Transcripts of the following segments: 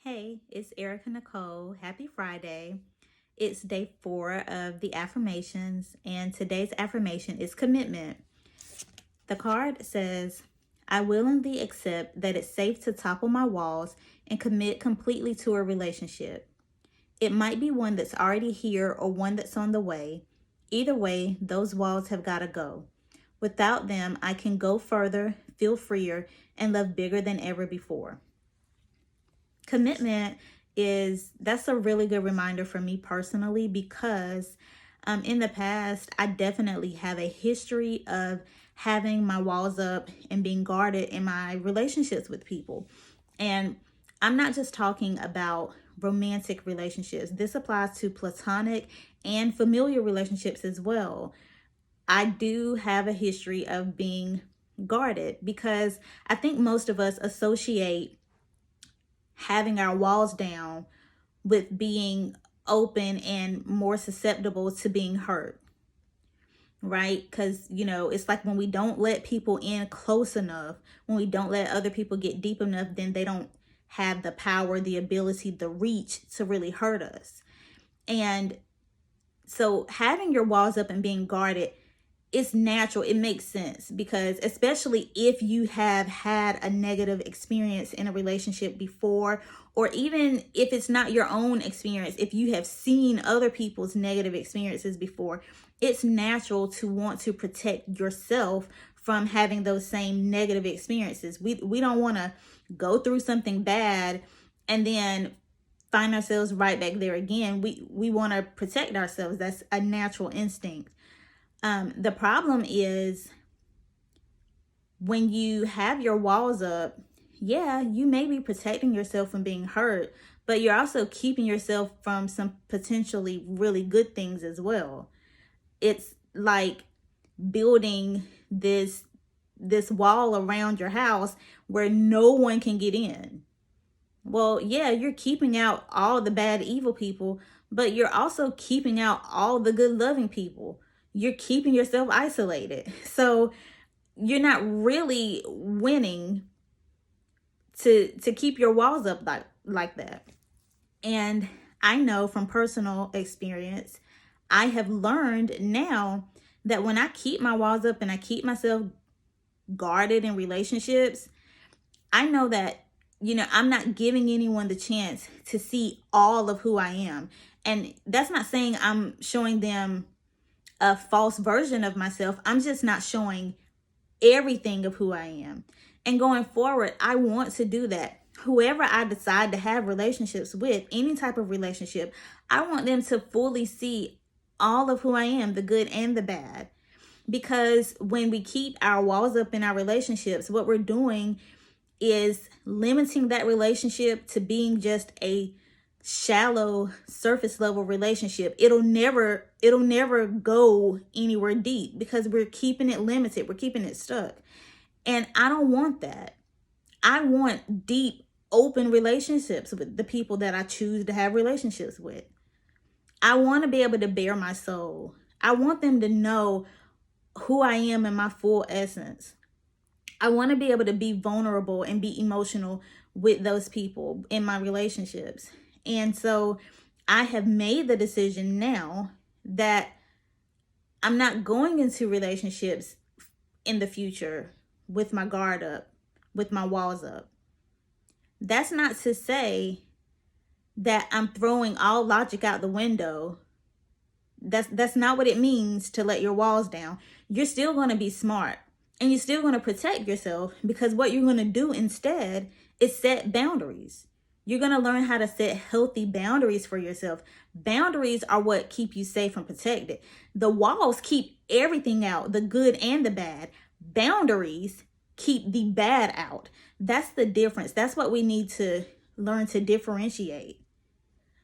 Hey, it's Erica Nicole. Happy Friday. It's day 4 of the affirmations, and today's affirmation is commitment. The card says, I willingly accept that it's safe to topple my walls and commit completely to a relationship. It might be one that's already here or one that's on the way. Either way, those walls have got to go. Without them, I can go further, feel freer, and love bigger than ever before. Commitment that's a really good reminder for me personally because in the past I definitely have a history of having my walls up and being guarded in my relationships with people. And I'm not just talking about romantic relationships. This applies to platonic and familiar relationships as well. I do have a history of being guarded because I think most of us associate having our walls down with being open and more susceptible to being hurt, right? Because, it's like when we don't let people in close enough, when we don't let other people get deep enough, then they don't have the power, the ability, the reach to really hurt us. And so having your walls up and being guarded, it's natural. It makes sense because especially if you have had a negative experience in a relationship before, or even if it's not your own experience, if you have seen other people's negative experiences before, it's natural to want to protect yourself from having those same negative experiences. We don't want to go through something bad and then find ourselves right back there again. We want to protect ourselves. That's a natural instinct. The problem is when you have your walls up, yeah, you may be protecting yourself from being hurt, but you're also keeping yourself from some potentially really good things as well. It's like building this wall around your house where no one can get in. Well, yeah, you're keeping out all the bad, evil people, but you're also keeping out all the good, loving people. You're keeping yourself isolated. So you're not really winning to keep your walls up like that. And I know from personal experience, I have learned now that when I keep my walls up and I keep myself guarded in relationships, I know that, I'm not giving anyone the chance to see all of who I am. And that's not saying I'm showing them a false version of myself. I'm just not showing everything of who I am. And going forward, I want to do that. Whoever I decide to have relationships with, any type of relationship, I want them to fully see all of who I am, the good and the bad. Because when we keep our walls up in our relationships, what we're doing is limiting that relationship to being just a shallow surface level relationship. It'll never go anywhere deep because we're keeping it limited. We're keeping it stuck. And I don't want that. I want deep, open relationships with the people that I choose to have relationships with. I want to be able to bare my soul. I want them to know who I am in my full essence. I want to be able to be vulnerable and be emotional with those people in my relationships. And so I have made the decision now that I'm not going into relationships in the future with my guard up, with my walls up. That's not to say that I'm throwing all logic out the window. That's not what it means to let your walls down. You're still going to be smart. And you're still going to protect yourself because what you're going to do instead is set boundaries. You're going to learn how to set healthy boundaries for yourself. Boundaries are what keep you safe and protected. The walls keep everything out, the good and the bad. Boundaries keep the bad out. That's the difference. That's what we need to learn to differentiate.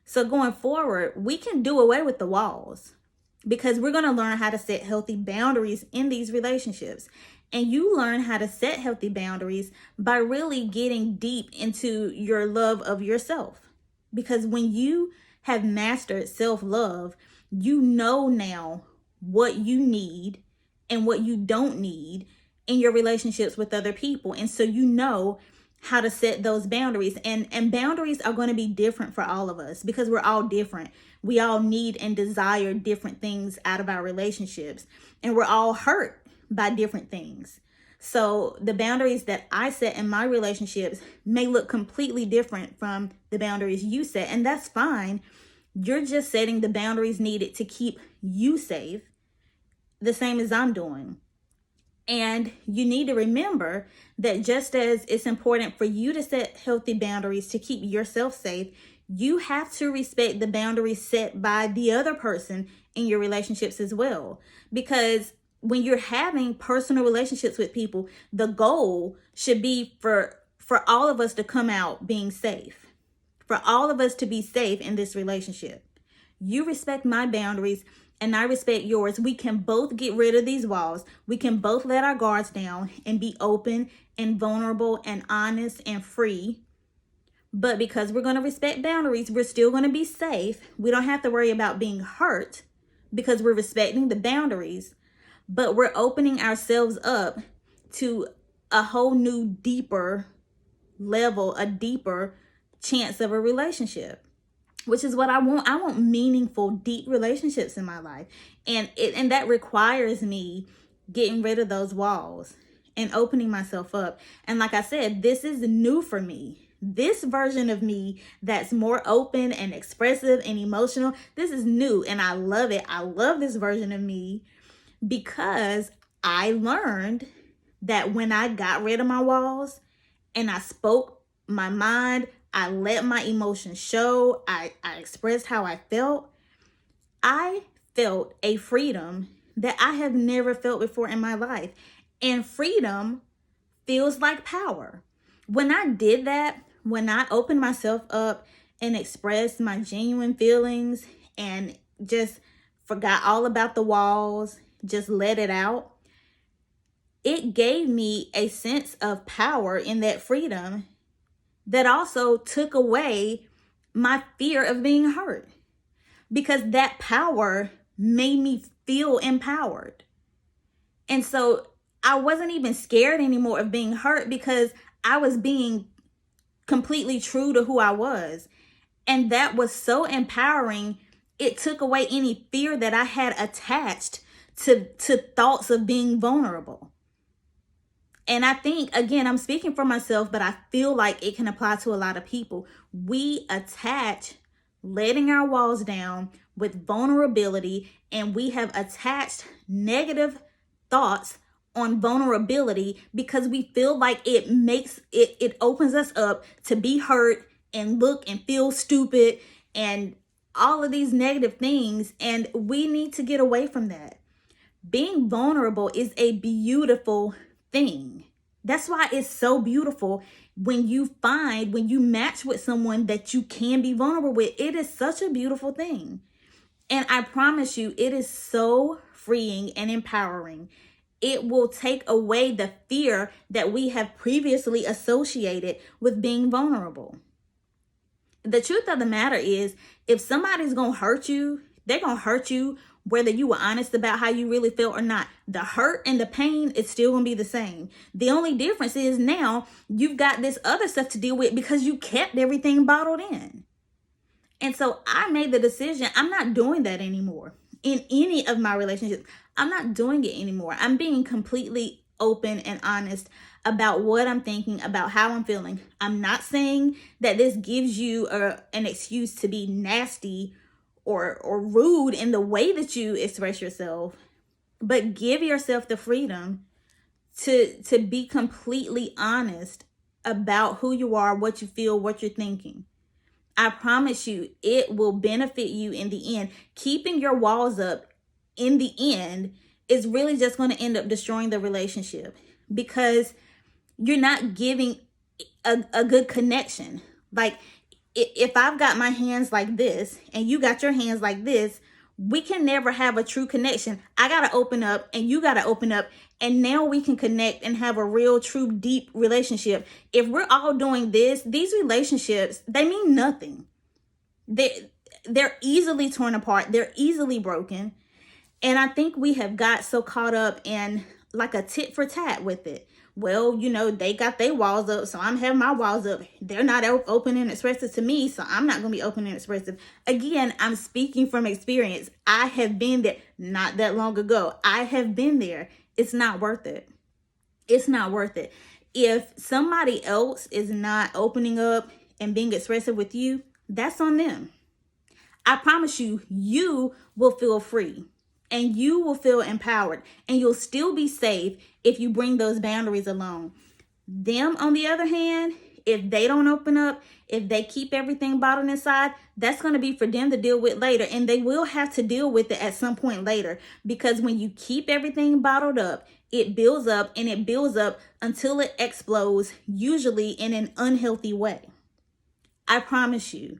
So going forward, we can do away with the walls because we're going to learn how to set healthy boundaries in these relationships. And you learn how to set healthy boundaries by really getting deep into your love of yourself. Because when you have mastered self-love, you know now what you need and what you don't need in your relationships with other people. And so you know how to set those boundaries. And boundaries are going to be different for all of us because we're all different. We all need and desire different things out of our relationships, and we're all hurt by different things. So the boundaries that I set in my relationships may look completely different from the boundaries you set, and that's fine. You're just setting the boundaries needed to keep you safe, the same as I'm doing. And you need to remember that just as it's important for you to set healthy boundaries to keep yourself safe, you have to respect the boundaries set by the other person in your relationships as well. Because when you're having personal relationships with people, the goal should be for all of us to come out being safe, for all of us to be safe in this relationship. You respect my boundaries and I respect yours. We can both get rid of these walls. We can both let our guards down and be open and vulnerable and honest and free. But because we're going to respect boundaries, we're still going to be safe. We don't have to worry about being hurt because we're respecting the boundaries. But we're opening ourselves up to a whole new, deeper level, a deeper chance of a relationship, which is what I want. I want meaningful, deep relationships in my life. And that requires me getting rid of those walls and opening myself up. And like I said, this is new for me. This version of me that's more open and expressive and emotional, this is new and I love it. I love this version of me because I learned that when I got rid of my walls and I spoke my mind, I let my emotions show, I expressed how I felt a freedom that I have never felt before in my life. And freedom feels like power. When I did that, when I opened myself up and expressed my genuine feelings and just forgot all about the walls, just let it out, it gave me a sense of power in that freedom that also took away my fear of being hurt, because that power made me feel empowered. And so I wasn't even scared anymore of being hurt because I was being completely true to who I was. And that was so empowering. It took away any fear that I had attached to thoughts of being vulnerable. And I think, again, I'm speaking for myself, but I feel like it can apply to a lot of people. We attach letting our walls down with vulnerability, and we have attached negative thoughts on vulnerability because we feel like it opens us up to be hurt and look and feel stupid and all of these negative things. And we need to get away from that. Being vulnerable is a beautiful thing. That's why it's so beautiful when you match with someone that you can be vulnerable with. It is such a beautiful thing. And I promise you, it is so freeing and empowering. It will take away the fear that we have previously associated with being vulnerable. The truth of the matter is, if somebody's going to hurt you, they're going to hurt you whether you were honest about how you really felt or not. The hurt and the pain is still going to be the same. The only difference is now you've got this other stuff to deal with because you kept everything bottled in. And so I made the decision, I'm not doing that anymore. In any of my relationships, I'm not doing it anymore. I'm being completely open and honest about what I'm thinking, about how I'm feeling. I'm not saying that this gives you an excuse to be nasty or rude in the way that you express yourself, but give yourself the freedom to be completely honest about who you are, what you feel, what you're thinking. I promise you, it will benefit you in the end. Keeping your walls up in the end is really just going to end up destroying the relationship because you're not giving a good connection. Like if I've got my hands like this and you got your hands like this, we can never have a true connection. I got to open up and you got to open up, and now we can connect and have a real, true, deep relationship. If we're all doing this, these relationships, they mean nothing. They're easily torn apart. They're easily broken. And I think we have got so caught up in like a tit for tat with it. well, they got their walls up, so I'm having my walls up. They're not open and expressive to me, so I'm not going to be open and expressive. Again, I'm speaking from experience. I have been there not that long ago. I have been there. It's not worth it. It's not worth it. If somebody else is not opening up and being expressive with you, that's on them. I promise you, you will feel free and you will feel empowered, and you'll still be safe if you bring those boundaries along. Them, on the other hand, if they don't open up, if they keep everything bottled inside, that's going to be for them to deal with later. And they will have to deal with it at some point later, because when you keep everything bottled up, it builds up and it builds up until it explodes, usually in an unhealthy way. I promise you,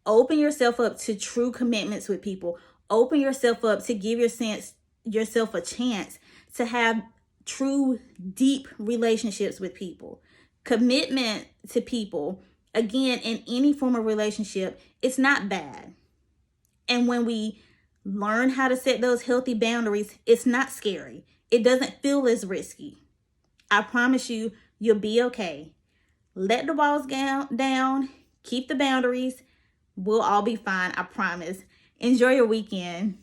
open yourself up to true commitments with people. Open yourself up to give yourself a chance to have true, deep relationships with people. Commitment to people, again, in any form of relationship, it's not bad. And when we learn how to set those healthy boundaries, it's not scary. It doesn't feel as risky. I promise you, you'll be okay. Let the walls down, keep the boundaries. We'll all be fine, I promise. Enjoy your weekend.